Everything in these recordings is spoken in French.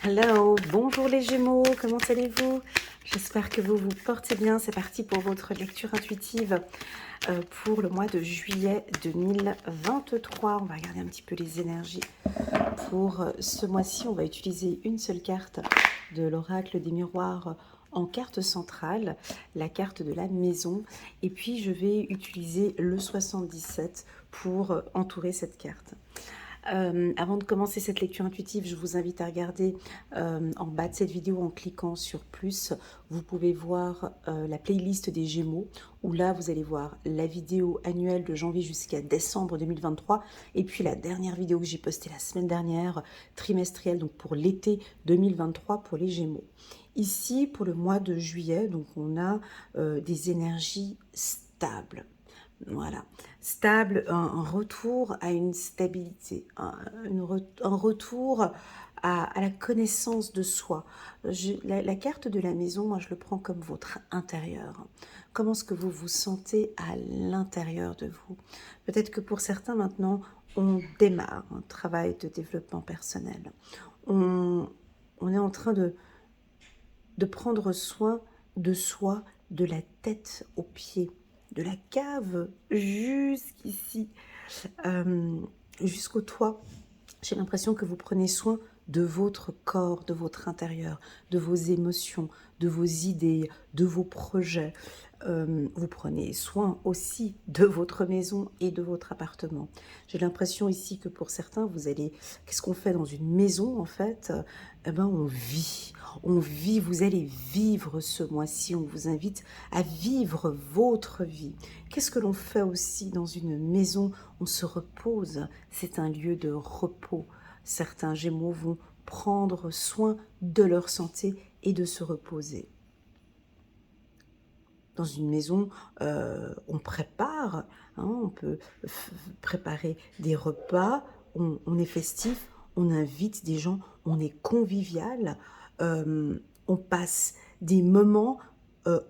Hello, bonjour les Gémeaux, comment allez-vous? J'espère que vous vous portez bien. C'est parti pour votre lecture intuitive pour le mois de juillet 2023. On va regarder un petit peu les énergies pour ce mois-ci. On va utiliser une seule carte de l'oracle des miroirs en carte centrale, la carte de la maison. Et puis je vais utiliser le 77 pour entourer cette carte. Avant de commencer cette lecture intuitive, je vous invite à regarder en bas de cette vidéo en cliquant sur plus. Vous pouvez voir la playlist des Gémeaux où là vous allez voir la vidéo annuelle de janvier jusqu'à décembre 2023 et puis la dernière vidéo que j'ai postée la semaine dernière, trimestrielle, donc pour l'été 2023 pour les Gémeaux. Ici, pour le mois de juillet, donc on a des énergies stables. Voilà, stable, un retour à une stabilité, un retour à la connaissance de soi. La carte de la maison, moi je le prends comme votre intérieur. Comment est-ce que vous vous sentez à l'intérieur de vous? Peut-être que pour certains maintenant, on démarre un travail de développement personnel. On, on est en train de prendre soin de soi, de la tête aux pieds, de la cave jusqu'ici, jusqu'au toit. J'ai l'impression que vous prenez soin de votre corps, de votre intérieur, de vos émotions, de vos idées, de vos projets. Vous prenez soin aussi de votre maison et de votre appartement. J'ai l'impression ici que pour certains, vous allez... Qu'est-ce qu'on fait dans une maison en fait? Eh ben, on vit. On vit, vous allez vivre ce mois-ci. On vous invite à vivre votre vie. Qu'est-ce que l'on fait aussi dans une maison? On se repose. C'est un lieu de repos. Certains Gémeaux vont prendre soin de leur santé et de se reposer. Dans une maison, on prépare, hein, on peut préparer des repas, on est festif, on invite des gens, on est convivial, on passe des moments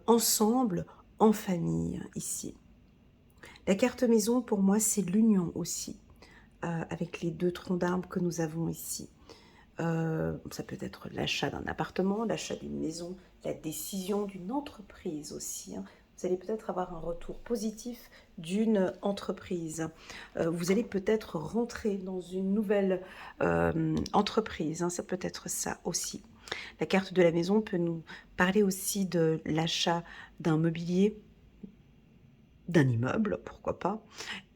ensemble, en famille, ici. La carte maison, pour moi, c'est l'union aussi, avec les deux troncs d'arbres que nous avons ici. Ça peut être l'achat d'un appartement, l'achat d'une maison, la décision d'une entreprise aussi. Hein. Vous allez peut-être avoir un retour positif d'une entreprise. Vous allez peut-être rentrer dans une nouvelle entreprise. Hein. Ça peut être ça aussi. La carte de la maison peut nous parler aussi de l'achat d'un mobilier, d'un immeuble, pourquoi pas,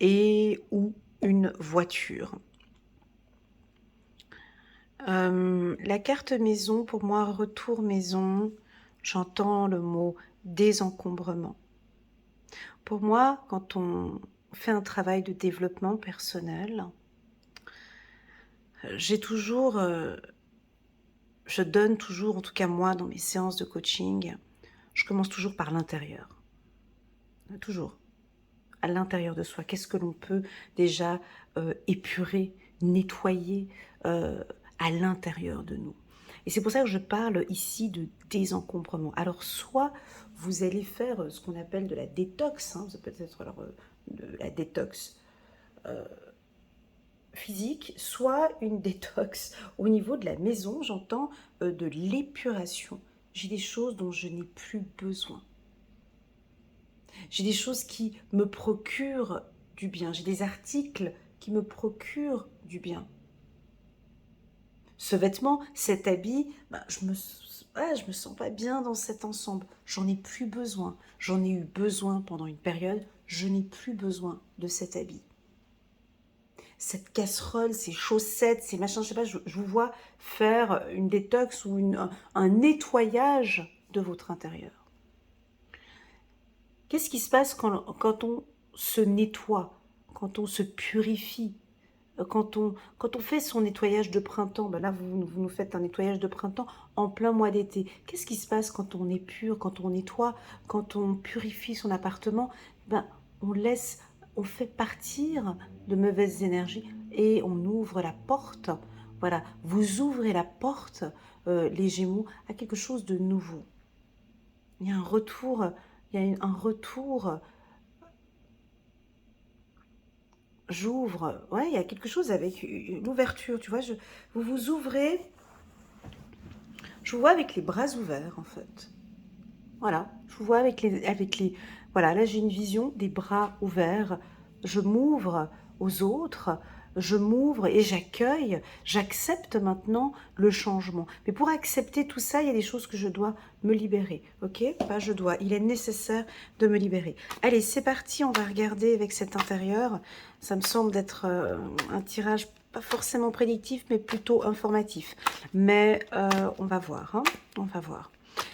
et ou une voiture. La carte maison, pour moi, retour maison, j'entends le mot désencombrement. Pour moi, quand on fait un travail de développement personnel, je donne toujours, en tout cas moi, dans mes séances de coaching, je commence toujours par l'intérieur. Toujours. À l'intérieur de soi. Qu'est-ce que l'on peut déjà épurer, nettoyer à l'intérieur de nous. Et c'est pour ça que je parle ici de désencombrement. Alors, soit vous allez faire ce qu'on appelle de la détox, hein, ça peut être alors, de la détox physique, soit une détox au niveau de la maison, j'entends de l'épuration. J'ai des choses dont je n'ai plus besoin. J'ai des choses qui me procurent du bien. J'ai des articles qui me procurent du bien. Ce vêtement, cet habit, je me sens pas bien dans cet ensemble. J'en ai plus besoin. J'en ai eu besoin pendant une période. Je n'ai plus besoin de cet habit. Cette casserole, ces chaussettes, ces machins, je sais pas, je vous vois faire une détox ou un nettoyage de votre intérieur. Qu'est-ce qui se passe quand on se nettoie, quand on se purifie, quand on fait son nettoyage de printemps? Ben là, vous nous faites un nettoyage de printemps en plein mois d'été. Qu'est-ce qui se passe quand on est pur, quand on nettoie, quand on purifie son appartement? Ben, on fait partir de mauvaises énergies et on ouvre la porte. Voilà, vous ouvrez la porte, les Gémeaux, à quelque chose de nouveau. Il y a un retour, un retour. J'ouvre, ouais, il y a quelque chose avec l'ouverture, tu vois, vous vous ouvrez Je vous vois avec les bras ouverts, en fait. Voilà, je vous vois avec les... Voilà, là j'ai une vision des bras ouverts. Je m'ouvre aux autres, je m'ouvre et j'accueille, j'accepte maintenant le changement. Mais pour accepter tout ça, il y a des choses que je dois me libérer, ok? Pas je dois, il est nécessaire de me libérer. Allez, c'est parti, on va regarder avec cet intérieur. Ça me semble d'être un tirage pas forcément prédictif, mais plutôt informatif. Mais on va voir, hein, on va voir.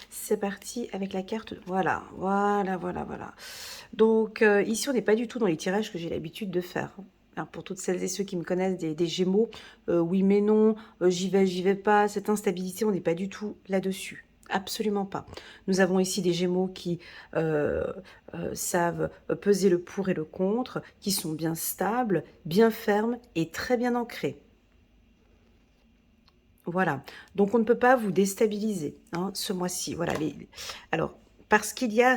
C'est parti avec la carte. Voilà, voilà, voilà, voilà. Donc, ici, on n'est pas du tout dans les tirages que j'ai l'habitude de faire. Alors, pour toutes celles et ceux qui me connaissent, des Gémeaux, oui mais non, j'y vais pas, cette instabilité, on n'est pas du tout là-dessus. Absolument pas. Nous avons ici des Gémeaux qui savent peser le pour et le contre, qui sont bien stables, bien fermes et très bien ancrés. Voilà, donc on ne peut pas vous déstabiliser hein, ce mois-ci. Voilà, alors, parce qu'il y a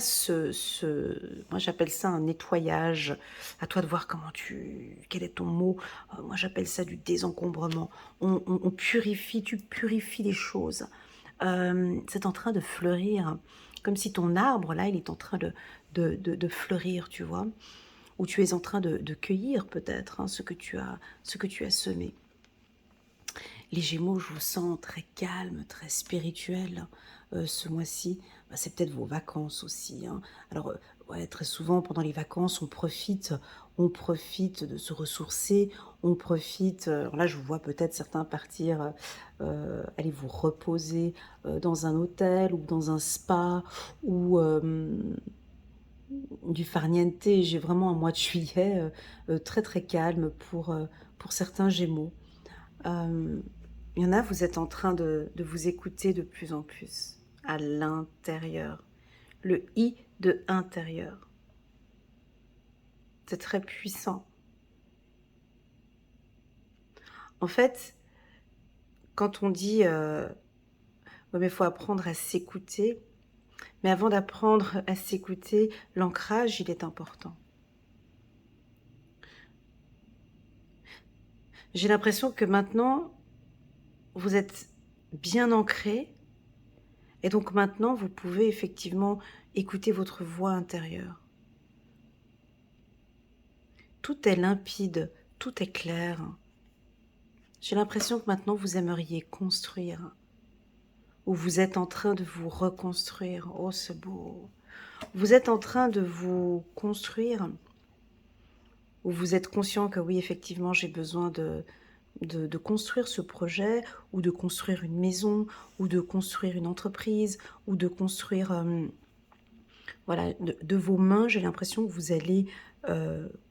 moi j'appelle ça un nettoyage, à toi de voir quel est ton mot, moi j'appelle ça du désencombrement. On purifie, tu purifies les choses. C'est en train de fleurir, comme si ton arbre, là, il est en train de fleurir, tu vois, ou tu es en train de cueillir peut-être hein, ce que tu as semé. Les Gémeaux, je vous sens très calme, très spirituel ce mois-ci. Bah, c'est peut-être vos vacances aussi. Hein. Alors, ouais, très souvent, pendant les vacances, on profite de se ressourcer, on profite... alors là, je vous vois peut-être certains partir, aller vous reposer dans un hôtel ou dans un spa ou du farniente. J'ai vraiment un mois de juillet très très calme pour certains Gémeaux. Il y en a, vous êtes en train de vous écouter de plus en plus à l'intérieur. Le I de intérieur. C'est très puissant. En fait, quand on dit ouais, mais il faut apprendre à s'écouter, mais avant d'apprendre à s'écouter, l'ancrage, il est important. J'ai l'impression que maintenant, vous êtes bien ancré, et donc maintenant, vous pouvez effectivement écouter votre voix intérieure. Tout est limpide, tout est clair. J'ai l'impression que maintenant, vous aimeriez construire, ou vous êtes en train de vous reconstruire. Oh, c'est beau. Vous êtes en train de vous construire, ou vous êtes conscient que oui, effectivement, j'ai besoin de construire ce projet, ou de construire une maison, ou de construire une entreprise, ou de construire, voilà, de vos mains, j'ai l'impression que vous allez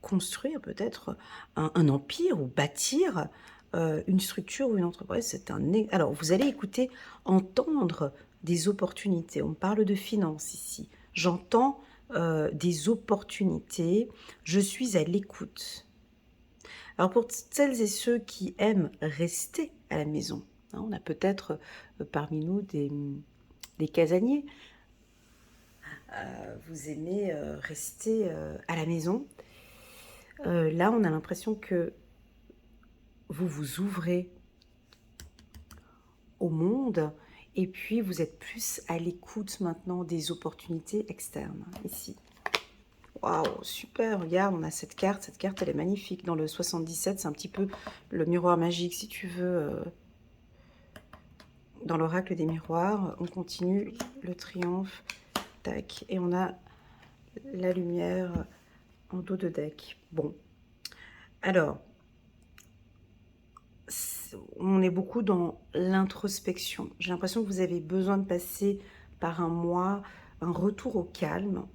construire peut-être un empire, ou bâtir une structure ou une entreprise. Alors, vous allez écouter, entendre des opportunités. On parle de finances ici. J'entends des opportunités. Je suis à l'écoute. Alors pour celles et ceux qui aiment rester à la maison, hein, on a peut-être parmi nous des casaniers. Vous aimez rester à la maison. Là, on a l'impression que vous vous ouvrez au monde et puis vous êtes plus à l'écoute maintenant des opportunités externes, ici. Waouh, super, regarde, on a cette carte elle est magnifique. Dans le 77, c'est un petit peu le miroir magique, si tu veux, dans l'oracle des miroirs. On continue, le triomphe, tac, et on a la lumière en dos de deck. Bon, alors, on est beaucoup dans l'introspection. J'ai l'impression que vous avez besoin de passer par un mois, un retour au calme,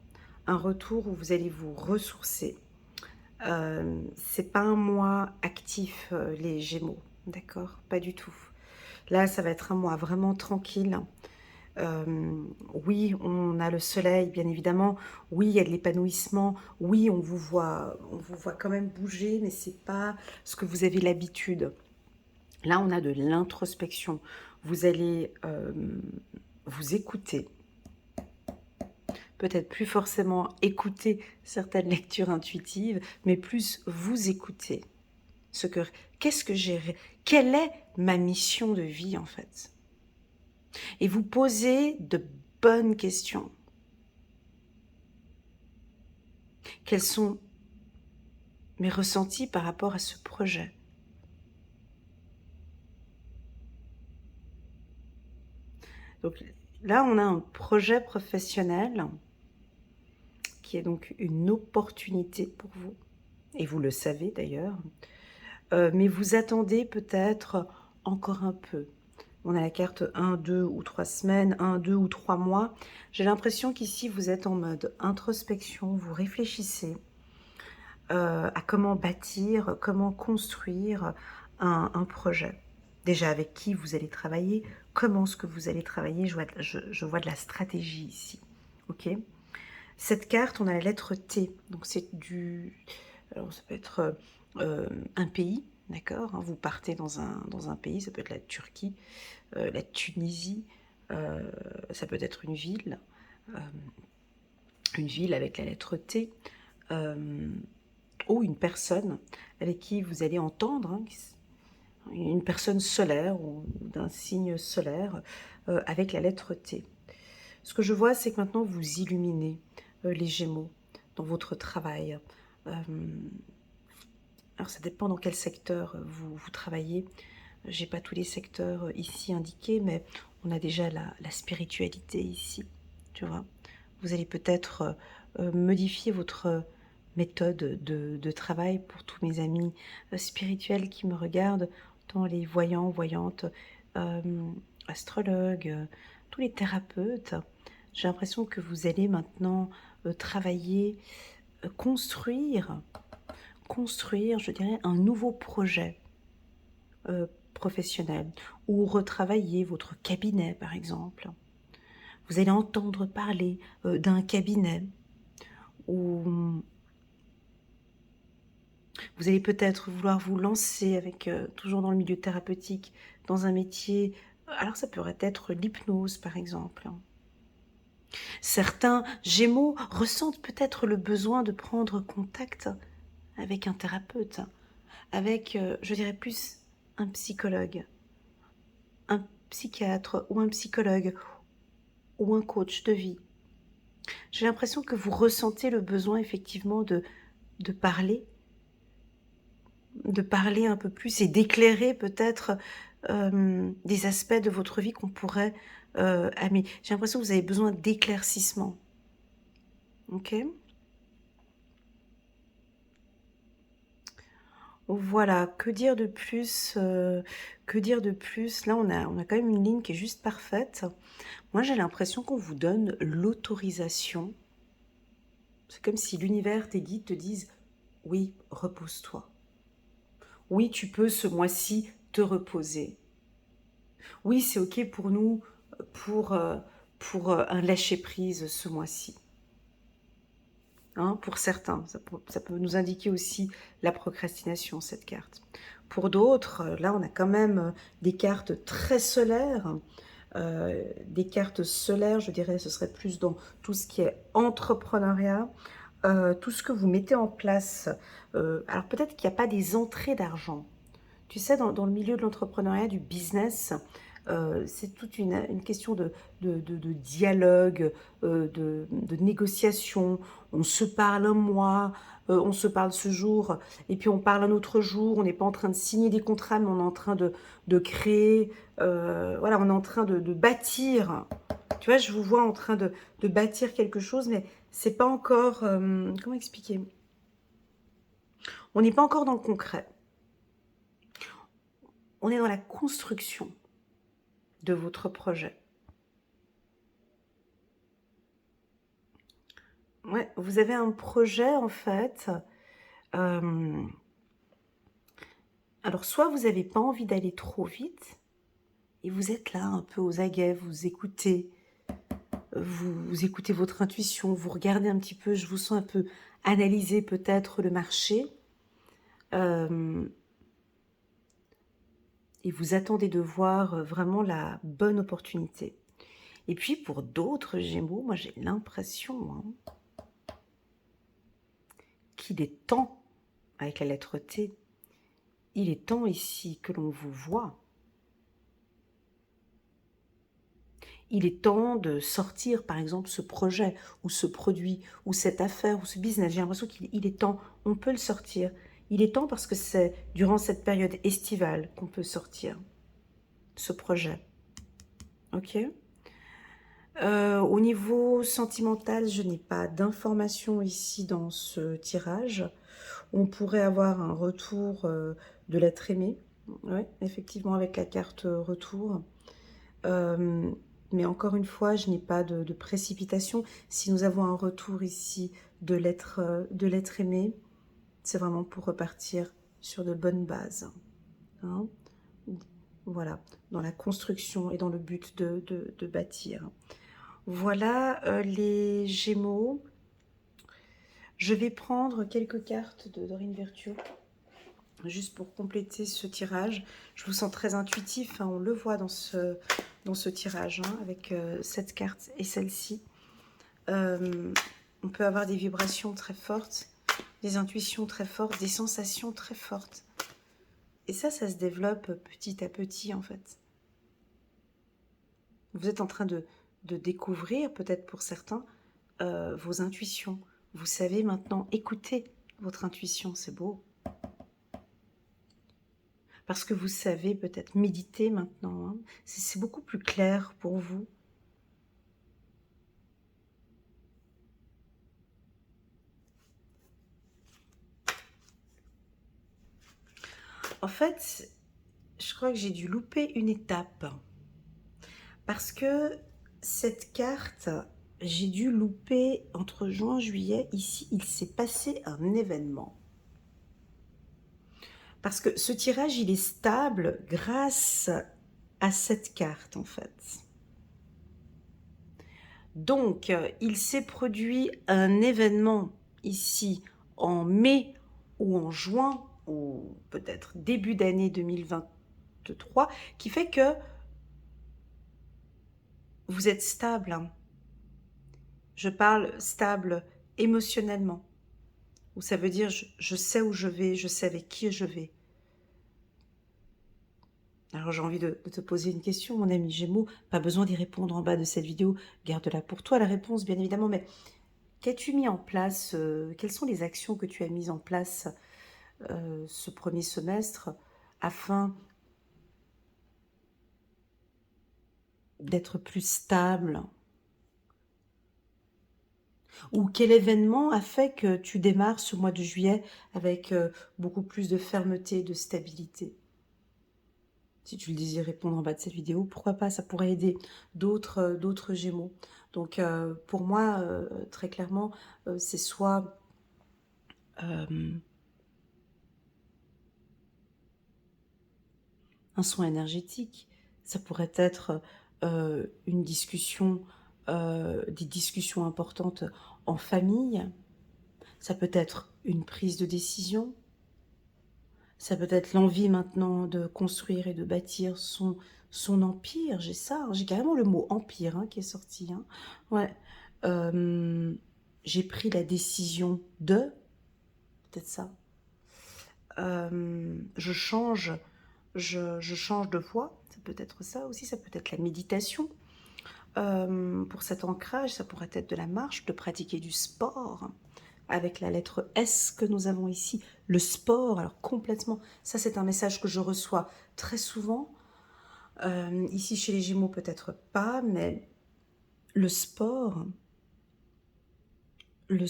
un retour où vous allez vous ressourcer. C'est pas un mois actif, les Gémeaux, d'accord? Pas du tout. Là, ça va être un mois vraiment tranquille. Oui, on a le soleil, bien évidemment. Oui, il y a de l'épanouissement. Oui, on vous voit quand même bouger, mais c'est pas ce que vous avez l'habitude. Là, on a de l'introspection. Vous allez vous écouter. Peut-être plus forcément écouter certaines lectures intuitives, mais plus vous écouter. Quelle est ma mission de vie en fait? Et vous posez de bonnes questions. Quels sont mes ressentis par rapport à ce projet? Donc là, on a un projet professionnel qui est donc une opportunité pour vous. Et vous le savez d'ailleurs. Mais vous attendez peut-être encore un peu. On a la carte 1, 2 ou 3 semaines, 1, 2 ou 3 mois. J'ai l'impression qu'ici, vous êtes en mode introspection, vous réfléchissez à comment bâtir, comment construire un projet. Déjà, avec qui vous allez travailler, comment est-ce que vous allez travailler, je vois de la stratégie ici. Ok. Cette carte, on a la lettre T, donc c'est du... Alors, ça peut être un pays, d'accord, hein, vous partez dans un pays, ça peut être la Turquie, la Tunisie, ça peut être euh, une ville avec la lettre T, ou une personne avec qui vous allez entendre, hein, une personne solaire ou d'un signe solaire avec la lettre T. Ce que je vois, c'est que maintenant vous illuminez les Gémeaux dans votre travail. Alors ça dépend dans quel secteur vous travaillez. J'ai pas tous les secteurs ici indiqués, mais on a déjà la spiritualité ici, tu vois. Vous allez peut-être modifier votre méthode de travail pour tous mes amis spirituels qui me regardent, tant les voyants, voyantes, euh, astrologues, tous les thérapeutes. J'ai l'impression que vous allez maintenant travailler, construire, je dirais, un nouveau projet professionnel ou retravailler votre cabinet, par exemple. Vous allez entendre parler d'un cabinet où vous allez peut-être vouloir vous lancer avec, toujours dans le milieu thérapeutique, dans un métier, alors ça pourrait être l'hypnose, par exemple. Certains Gémeaux ressentent peut-être le besoin de prendre contact avec un thérapeute, avec, je dirais plus, un psychologue, un psychiatre ou un psychologue ou un coach de vie. J'ai l'impression que vous ressentez le besoin effectivement de parler, de parler un peu plus et d'éclairer peut-être des aspects de votre vie qu'on pourrait améliorer. J'ai l'impression que vous avez besoin d'éclaircissement. Ok? Voilà, que dire de plus que dire de plus? Là, on a quand même une ligne qui est juste parfaite. Moi, j'ai l'impression qu'on vous donne l'autorisation. C'est comme si l'univers, tes guides te disent, oui, repose-toi. Oui, tu peux ce mois-ci te reposer. Oui, c'est OK pour nous, pour, euh, pour un lâcher-prise ce mois-ci. Hein, pour certains, ça peut nous indiquer aussi la procrastination, cette carte. Pour d'autres, là, on a quand même des cartes très solaires. Des cartes solaires, je dirais, ce serait plus dans tout ce qui est entrepreneuriat, tout ce que vous mettez en place. Alors peut-être qu'il n'y a pas des entrées d'argent. Tu sais, dans le milieu de l'entrepreneuriat, du business, c'est toute une question de dialogue, de négociation. On se parle un mois, on se parle ce jour, et puis on parle un autre jour. On n'est pas en train de signer des contrats, mais on est en train de créer, voilà, on est en train de bâtir. Tu vois, je vous vois en train de bâtir quelque chose, mais c'est pas encore, comment expliquer? On n'est pas encore dans le concret. On est dans la construction de votre projet. Ouais, vous avez un projet en fait. euh, alors soit vous n'avez pas envie d'aller trop vite et vous êtes là un peu aux aguets, vous écoutez, vous écoutez votre intuition, vous regardez un petit peu, je vous sens un peu analyser peut-être le marché euh, et vous attendez de voir vraiment la bonne opportunité. Et puis pour d'autres Gémeaux, moi j'ai l'impression qu'il est temps, avec la lettre T, il est temps ici que l'on vous voie. Il est temps de sortir, par exemple, ce projet, ou ce produit, ou cette affaire, ou ce business. J'ai l'impression qu'il est temps, on peut le sortir. Il est temps parce que c'est durant cette période estivale qu'on peut sortir ce projet. Ok. Au niveau sentimental, je n'ai pas d'informations ici dans ce tirage. On pourrait avoir un retour de l'être aimé. Ouais, effectivement, avec la carte retour. Mais encore une fois, je n'ai pas de précipitation. Si nous avons un retour ici de l'être aimé, c'est vraiment pour repartir sur de bonnes bases. Hein. Voilà, dans la construction et dans le but de bâtir. Voilà les Gémeaux. Je vais prendre quelques cartes de Dorine Virtue, juste pour compléter ce tirage. Je vous sens très intuitif, hein, on le voit dans ce tirage, hein, avec cette carte et celle-ci. On peut avoir des vibrations très fortes, des intuitions très fortes, des sensations très fortes. Et ça se développe petit à petit, en fait. Vous êtes en train de découvrir, peut-être pour certains, vos intuitions. Vous savez maintenant écouter votre intuition, c'est beau. Parce que vous savez peut-être méditer maintenant. Hein. C'est beaucoup plus clair pour vous. En fait, je crois que j'ai dû louper une étape. Parce que cette carte, j'ai dû louper entre juin et juillet. Ici, il s'est passé un événement. Parce que ce tirage, il est stable grâce à cette carte, en fait. Donc, il s'est produit un événement ici en mai ou en juin, ou peut-être début d'année 2023, qui fait que vous êtes stable. Hein. Je parle stable émotionnellement. Ou ça veut dire je sais où je vais, je sais avec qui je vais. Alors j'ai envie de te poser une question, mon ami Gémeaux. Pas besoin d'y répondre en bas de cette vidéo. Garde-la pour toi, la réponse, bien évidemment. Mais qu'as-tu mis en place quelles sont les actions que tu as mises en place ce premier semestre afin d'être plus stable? Ou quel événement a fait que tu démarres ce mois de juillet avec beaucoup plus de fermeté, de stabilité? Si tu le désires répondre en bas de cette vidéo, pourquoi pas, ça pourrait aider d'autres Gémeaux. Donc pour moi, très clairement, c'est soit un soin énergétique, ça pourrait être une discussion, des discussions importantes en famille, ça peut être une prise de décision, ça peut être l'envie maintenant de construire et de bâtir son empire. J'ai ça, hein, j'ai carrément le mot empire hein, qui est sorti. Hein. Ouais. J'ai pris la décision de, peut-être ça. Je change de voie. Ça peut être ça aussi, ça peut être la méditation. Pour cet ancrage, ça pourrait être de la marche, de pratiquer du sport. Avec la lettre S que nous avons ici, le sport, alors complètement, ça c'est un message que je reçois très souvent, ici chez les Gémeaux peut-être pas, mais le sport, il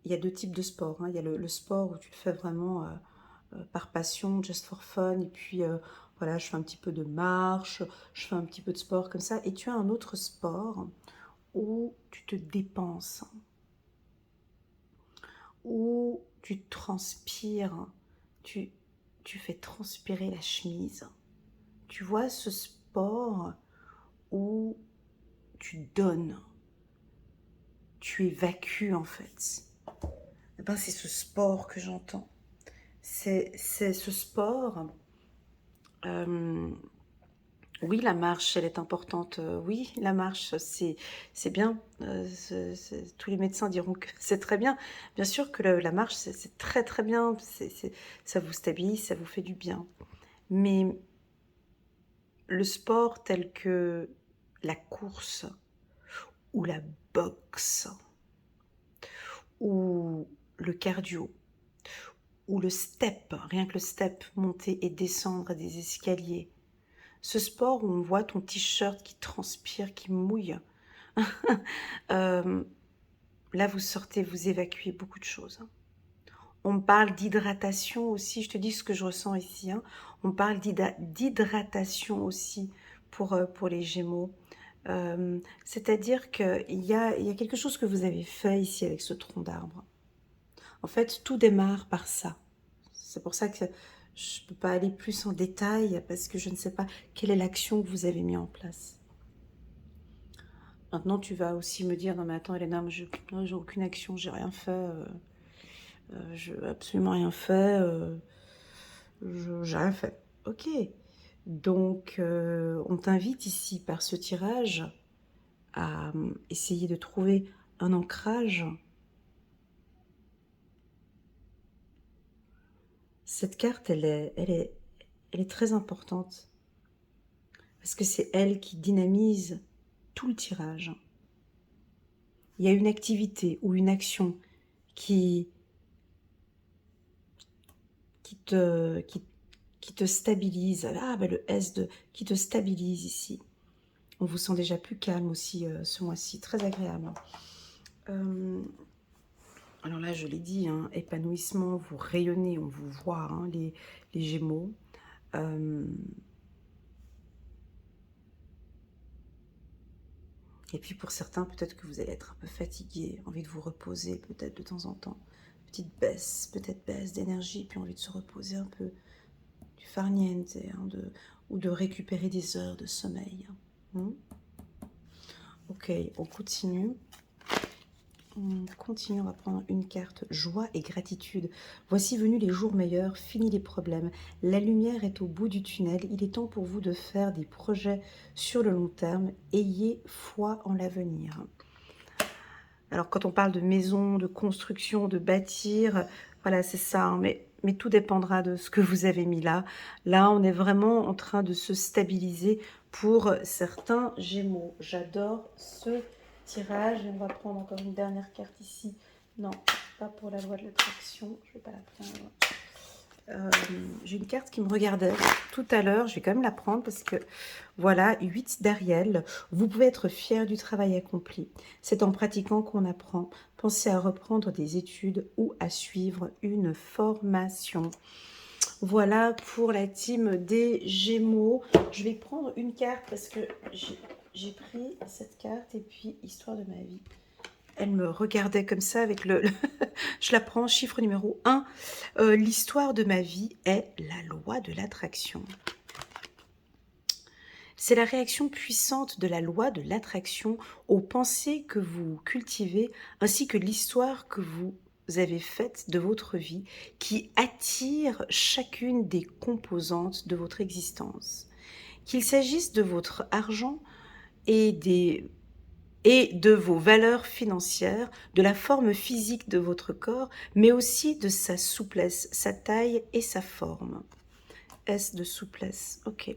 y a deux types de sport, hein. Il y a le sport où tu le fais vraiment par passion, just for fun, et puis voilà, je fais un petit peu de marche, je fais un petit peu de sport comme ça, et tu as un autre sport où tu te dépenses, où tu transpires, tu fais transpirer la chemise. Tu vois ce sport où tu donnes, tu évacues en fait. Eh ben, c'est ce sport que j'entends. C'est ce sport. Oui, la marche, elle est importante. Oui, la marche, c'est bien. Tous les médecins diront que c'est très bien. Bien sûr que la marche, c'est très très bien. Ça vous stabilise, ça vous fait du bien. Mais le sport tel que la course ou la boxe ou le cardio ou le step, rien que le step, monter et descendre des escaliers. Ce sport où on voit ton t-shirt qui transpire, qui mouille, là vous sortez, vous évacuez beaucoup de choses. On parle d'hydratation aussi, je te dis ce que je ressens ici. On parle d'hydratation aussi pour les Gémeaux. C'est-à-dire qu'il y a quelque chose que vous avez fait ici avec ce tronc d'arbre. En fait, tout démarre par ça. C'est pour ça que je ne peux pas aller plus en détail parce que je ne sais pas quelle est l'action que vous avez mis en place. Maintenant, tu vas aussi me dire, non mais attends Elena, j'ai aucune action, j'ai rien fait, je n'ai absolument rien fait, j'ai rien fait. Ok, donc on t'invite ici par ce tirage à essayer de trouver un ancrage. Cette carte, elle est très importante parce que c'est elle qui dynamise tout le tirage. Il y a une activité ou une action qui te stabilise. Ah, ben le qui te stabilise ici. On vous sent déjà plus calme aussi ce mois-ci, très agréable. Alors là, je l'ai dit, hein, épanouissement, vous rayonnez, on vous voit, hein, les Gémeaux. Et puis pour certains, peut-être que vous allez être un peu fatigué, envie de vous reposer peut-être de temps en temps. Petite baisse, peut-être baisse d'énergie, puis envie de se reposer un peu, du farniente, hein, ou de récupérer des heures de sommeil. Ok, on continue. On continue, on va prendre une carte. Joie et gratitude. Voici venus les jours meilleurs, fini les problèmes. La lumière est au bout du tunnel. Il est temps pour vous de faire des projets sur le long terme. Ayez foi en l'avenir. Alors, quand on parle de maison, de construction, de bâtir, voilà, c'est ça. Hein, mais tout dépendra de ce que vous avez mis là. Là, on est vraiment en train de se stabiliser pour certains Gémeaux. J'adore ce tirage. Et on va prendre encore une dernière carte ici. Non, pas pour la loi de l'attraction. Je ne vais pas la prendre. J'ai une carte qui me regardait tout à l'heure. Je vais quand même la prendre parce que, voilà, 8 d'Ariel. Vous pouvez être fier du travail accompli. C'est en pratiquant qu'on apprend. Pensez à reprendre des études ou à suivre une formation. Voilà pour la team des Gémeaux. Je vais prendre une carte parce que j'ai pris cette carte et puis histoire de ma vie. Elle me regardait comme ça avec je la prends, chiffre numéro 1. L'histoire de ma vie est la loi de l'attraction. C'est la réaction puissante de la loi de l'attraction aux pensées que vous cultivez, ainsi que l'histoire que vous avez faite de votre vie, qui attire chacune des composantes de votre existence. Qu'il s'agisse de votre argent et de vos valeurs financières, de la forme physique de votre corps, mais aussi de sa souplesse, sa taille et sa forme. S de souplesse, ok.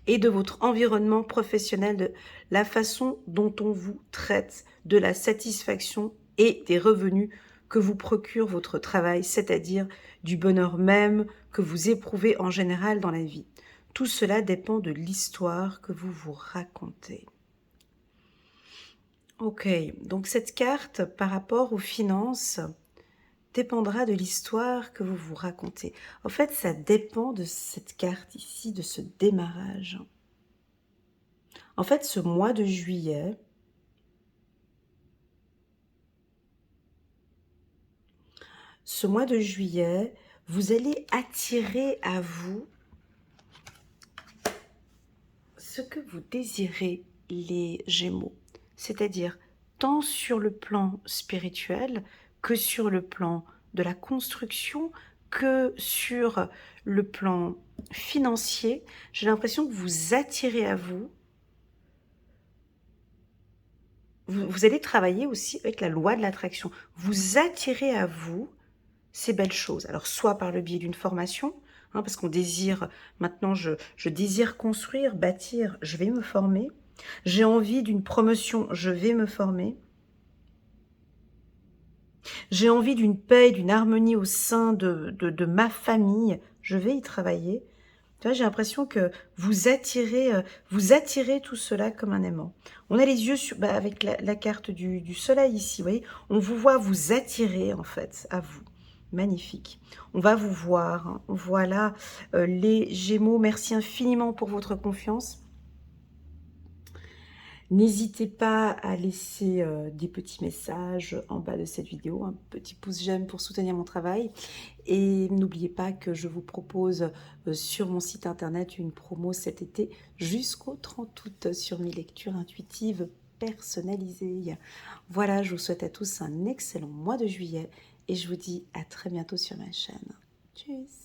Et de votre environnement professionnel, de la façon dont on vous traite, de la satisfaction et des revenus que vous procure votre travail, c'est-à-dire du bonheur même que vous éprouvez en général dans la vie. Tout cela dépend de l'histoire que vous vous racontez. Ok, donc cette carte par rapport aux finances dépendra de l'histoire que vous vous racontez. En fait, ça dépend de cette carte ici, de ce démarrage. En fait, ce mois de juillet, vous allez attirer à vous ce que vous désirez, les Gémeaux. C'est-à-dire, tant sur le plan spirituel que sur le plan de la construction, que sur le plan financier. J'ai l'impression que vous attirez à vous. Vous allez travailler aussi avec la loi de l'attraction. Vous attirez à vous ces belles choses. Alors, soit par le biais d'une formation, hein, parce qu'on désire, maintenant je désire construire, bâtir, je vais me former. J'ai envie d'une promotion, je vais me former. J'ai envie d'une paix, d'une harmonie au sein de ma famille, je vais y travailler. Tu vois, j'ai l'impression que vous attirez tout cela comme un aimant. On a les yeux sur, bah, avec la carte du soleil ici, vous voyez, on vous voit vous attirer en fait à vous. Magnifique. On va vous voir, hein. Voilà, les Gémeaux, merci infiniment pour votre confiance. N'hésitez pas à laisser des petits messages en bas de cette vidéo, un petit pouce j'aime pour soutenir mon travail. Et n'oubliez pas que je vous propose sur mon site internet une promo cet été jusqu'au 30 août sur mes lectures intuitives personnalisées. Voilà, je vous souhaite à tous un excellent mois de juillet et je vous dis à très bientôt sur ma chaîne. Tchuss!